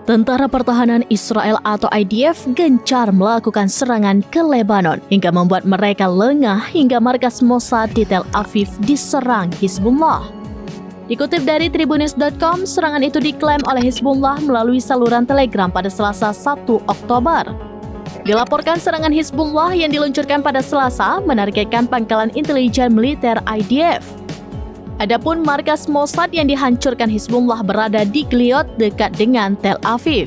Tentara Pertahanan Israel atau IDF gencar melakukan serangan ke Lebanon hingga membuat mereka lengah hingga markas Mossad di Tel Aviv diserang Hizbullah. Dikutip dari Tribunnews.com, serangan itu diklaim oleh Hizbullah melalui saluran Telegram pada Selasa 1 Oktober. Dilaporkan serangan Hizbullah yang diluncurkan pada Selasa menargetkan pangkalan intelijen militer IDF. Adapun markas Mossad yang dihancurkan Hizbullah berada di Gliot dekat dengan Tel Aviv.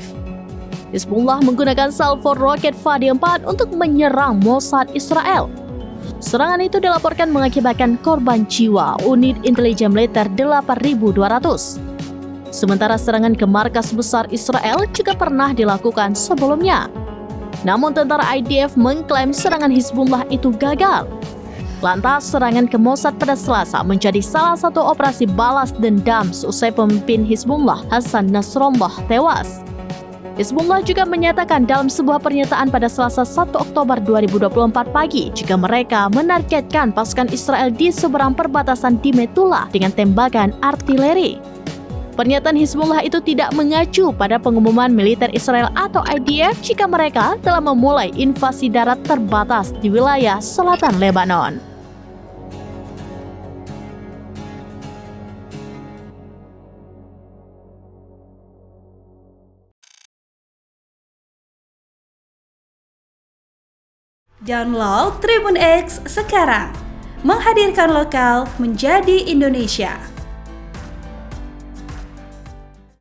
Hizbullah menggunakan salvo roket Fadi 4 untuk menyerang Mossad Israel. Serangan itu dilaporkan mengakibatkan korban jiwa unit intelijen militer 8.200. Sementara serangan ke markas besar Israel juga pernah dilakukan sebelumnya. Namun tentara IDF mengklaim serangan Hizbullah itu gagal. Lantas, serangan ke Mossad pada Selasa menjadi salah satu operasi balas dendam seusai pemimpin Hizbullah Hassan Nasrallah tewas. Hizbullah juga menyatakan dalam sebuah pernyataan pada Selasa 1 Oktober 2024 pagi jika mereka menargetkan pasukan Israel di seberang perbatasan di Metula dengan tembakan artileri. Pernyataan Hizbullah itu tidak mengacu pada pengumuman militer Israel atau IDF jika mereka telah memulai invasi darat terbatas di wilayah selatan Lebanon. Download Tribun X sekarang, menghadirkan lokal menjadi Indonesia.